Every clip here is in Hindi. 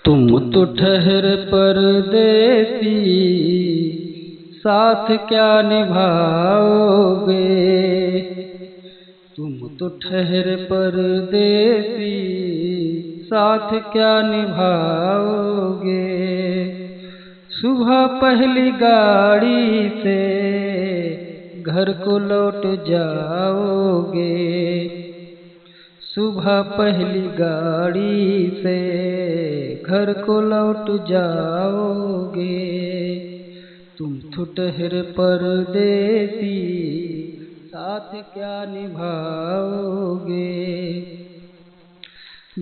तुम तो ठहर परदेसी, साथ क्या निभाओगे। तुम तो ठहर परदेसी, साथ क्या निभाओगे। सुबह पहली गाड़ी से घर को लौट जाओगे। सुबह पहली गाड़ी से घर को लौट जाओगे। तुम तो ठहर परदेसी, साथ क्या निभाओगे।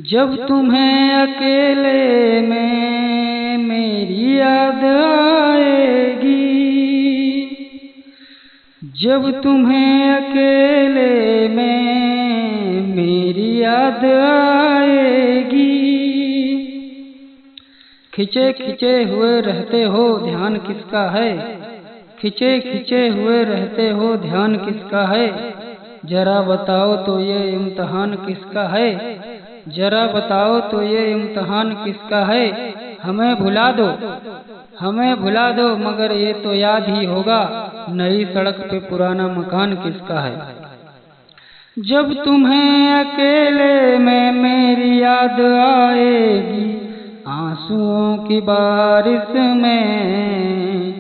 जब तुम्हें अकेले में मेरी याद आएगी, जब तुम्हें अकेले में मेरी याद आएगी। खिंचे खिंचे हुए रहते हो ध्यान किसका है, खिंचे खिंचे हुए रहते हो ध्यान किसका है। जरा बताओ तो ये इम्तिहान किसका है, जरा बताओ तो ये इम्तिहान किसका है। हमें भुला दो, हमें भुला दो, मगर ये तो याद ही होगा नई सड़क पे पुराना मकान किसका है। जब तुम्हें अकेले में मेरी याद आएगी, आंसुओं की बारिश में,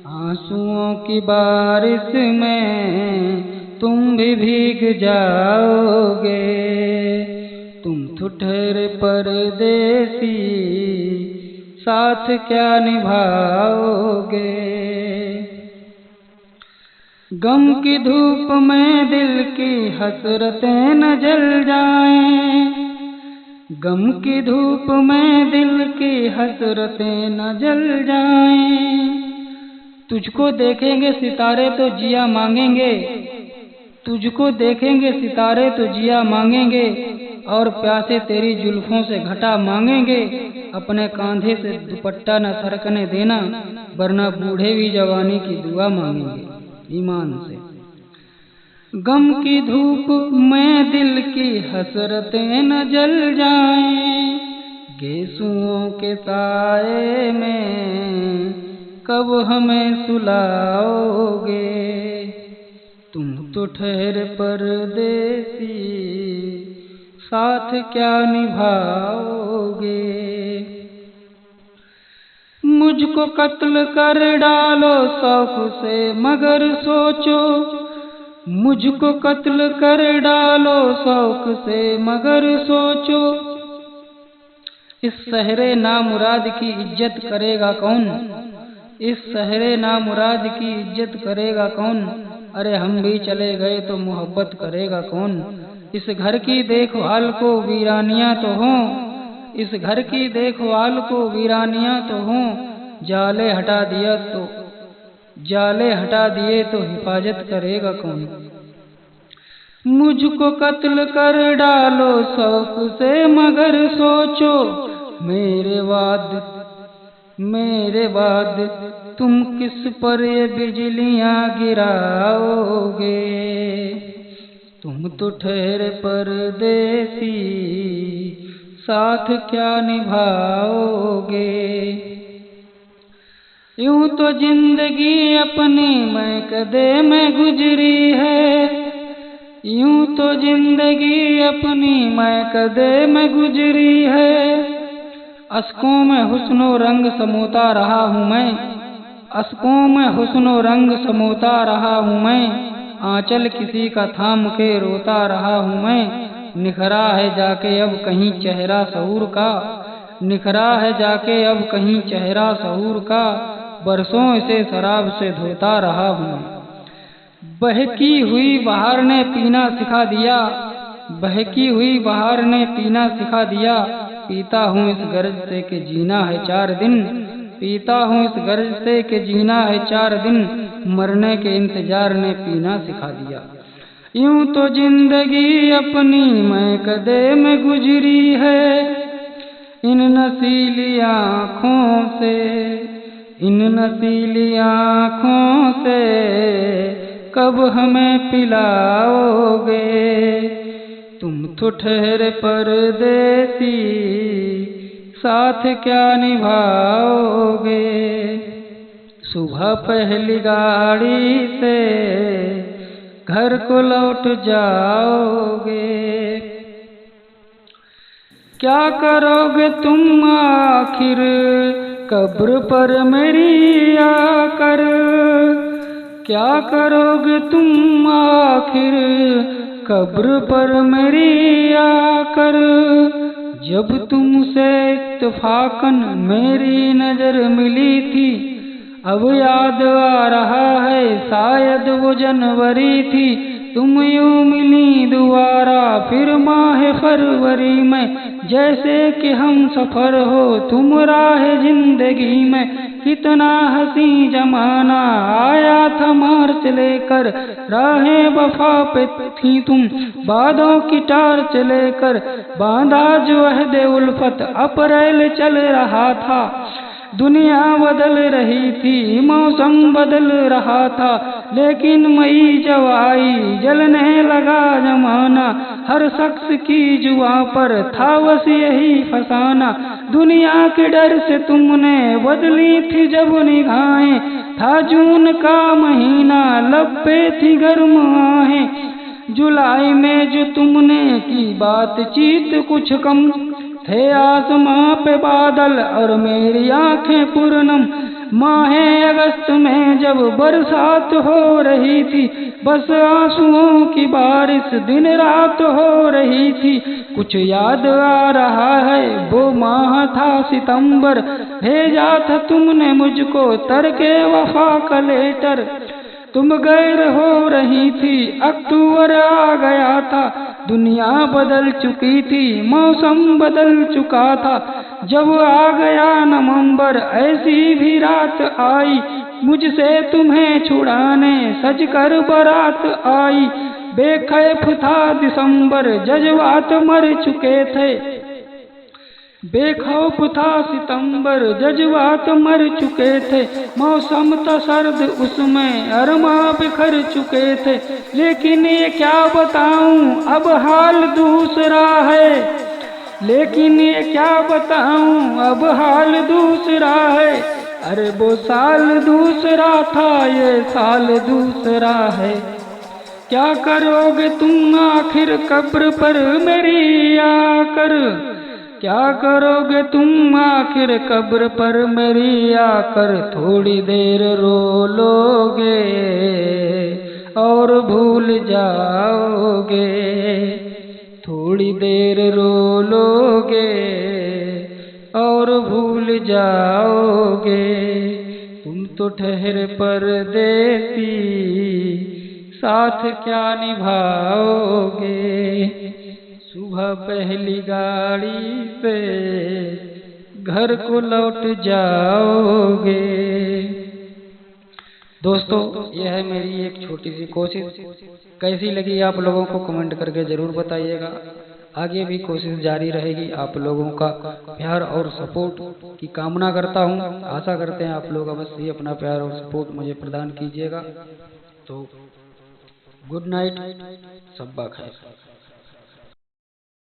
आंसुओं की बारिश में तुम भी भीग जाओगे। तुम तो ठहरे परदेसी, साथ क्या निभाओगे। गम की धूप में दिल की हसरतें न जल जाएं, गम की धूप में दिल की हसरतें न जल जाएं। तुझको देखेंगे सितारे तो जिया मांगेंगे, तुझको देखेंगे सितारे तो जिया मांगेंगे। और प्यासे तेरी जुल्फों से घटा मांगेंगे। अपने कांधे से दुपट्टा न सरकने देना, वरना बूढ़े भी जवानी की दुआ मांगेंगे ईमान से। गम की धूप में दिल की हसरतें न जल जाएं, गेसुओं के साए में कब हमें सुलाओगे। तुम तो ठहर परदेसी, साथ क्या निभाओगे। मुझको कत्ल कर डालो शौक से मगर सोचो, मुझको कत्ल कर डालो शौक से मगर सोचो। इस सहरे नामुराद की इज्जत करेगा कौन, इस सहरे नामुराद की इज्जत करेगा कौन। अरे हम भी चले गए तो मोहब्बत करेगा कौन। इस घर की देखभाल को वीरानियां तो हों, इस घर की देखभाल को वीरानियां तो हों। जाले हटा दिया तो, जाले हटा दिए तो हिफाजत करेगा कौन। मुझको कत्ल कर डालो शौक से मगर सोचो, मेरे बाद तुम किस पर ये बिजलियां गिराओगे। तुम तो ठहरे परदेसी, साथ क्या निभाओगे। यूं तो जिंदगी अपनी महकदे में गुजरी है, यूं तो जिंदगी अपनी महकदे में गुजरी है। अश्कों में हुस्नो रंग समोता रहा हूँ मैं, अश्कों में हुस्नो रंग समोता रहा हूँ मैं। आंचल किसी का थाम के रोता रहा हूँ मैं। निखरा है जाके अब कहीं चेहरा शऊर का, निखरा है जाके अब कहीं चेहरा शऊर का। बरसों इसे शराब से धोता रहा हूँ। बहकी हुई बहार ने पीना सिखा दिया, बहकी हुई बहार ने पीना सिखा दिया। पीता हूँ इस गर्ज से कि जीना है 4 दिन, पीता हूँ इस गर्ज से कि जीना है 4 दिन। मरने के इंतजार ने पीना सिखा दिया। यूं तो जिंदगी अपनी महकदे में गुजरी है, इन नसीली आँखों से, इन नसीली आँखों से कब हमें पिलाओगे। तुम तो ठहरे परदेसी, साथ क्या निभाओगे। सुबह पहली गाड़ी से घर को लौट जाओगे। क्या करोगे तुम आखिर कब्र पर मेरी आकर। क्या करोगे तुम आखिर कब्र पर मेरी आकर। जब तुमसे इत्तफाकन मेरी नजर मिली थी, अब याद आ रहा है शायद वो जनवरी थी। तुम यूं मिली दोबारा फिर माह फरवरी में, जैसे कि हम सफर हो तुम राह जिंदगी में। कितना हंसी जमाना आया था मार्च लेकर, राहें वफा पे थी तुम बादों की टार्च लेकर। बांधा जो अहदे उल्फत अप्रैल चल रहा था, दुनिया बदल रही थी मौसम बदल रहा था। लेकिन मई जब आई जलने लगा जमाना, हर शख्स की जुबां पर था बस यही फसाना। दुनिया के डर से तुमने बदली थी जब निगाहें, था जून का महीना लब पे थी गर्म आहें। जुलाई में जो तुमने की बातचीत कुछ कम, थे आसमां पे बादल और मेरी आंखें पूर्णम। माहे अगस्त में जब बरसात हो रही थी, बस आंसुओं की बारिश दिन रात हो रही थी। कुछ याद आ रहा है वो माह था सितंबर, भेजा था तुमने मुझको तरके वफा का लेटर। तुम गैर हो रही थी अक्टूबर आ गया था, दुनिया बदल चुकी थी मौसम बदल चुका था। जब आ गया नवंबर ऐसी भी रात आई, मुझसे तुम्हें छुड़ाने सजकर बारात आई। बेखैफ था दिसंबर जज्बात मर चुके थे, बेखौफ था सितंबर जज्बात मर चुके थे। मौसम था सर्द उसमें अरमा बिखर चुके थे। लेकिन ये क्या बताऊं अब हाल दूसरा है, लेकिन ये क्या बताऊं अब हाल दूसरा है। अरे वो साल दूसरा था ये साल दूसरा है। क्या करोगे तुम आखिर कब्र पर मेरी आकर। क्या करोगे तुम आखिर कब्र पर मेरी आकर। थोड़ी देर रो लोगे और भूल जाओगे, थोड़ी देर रो लोगे और भूल जाओगे। तुम तो ठहर परदेसी साथ क्या निभाओगे। सुबह पहली गाड़ी से घर को लौट जाओगे। दोस्तों, यह है मेरी एक छोटी सी कोशिश। कैसी लगी आप लोगों को कमेंट करके जरूर बताइएगा। आगे भी कोशिश जारी रहेगी। आप लोगों का प्यार और सपोर्ट की कामना करता हूं। आशा करते हैं आप लोग अवश्य ही अपना प्यार और सपोर्ट मुझे प्रदान कीजिएगा। तो गुड नाइट, शब्बा खैर।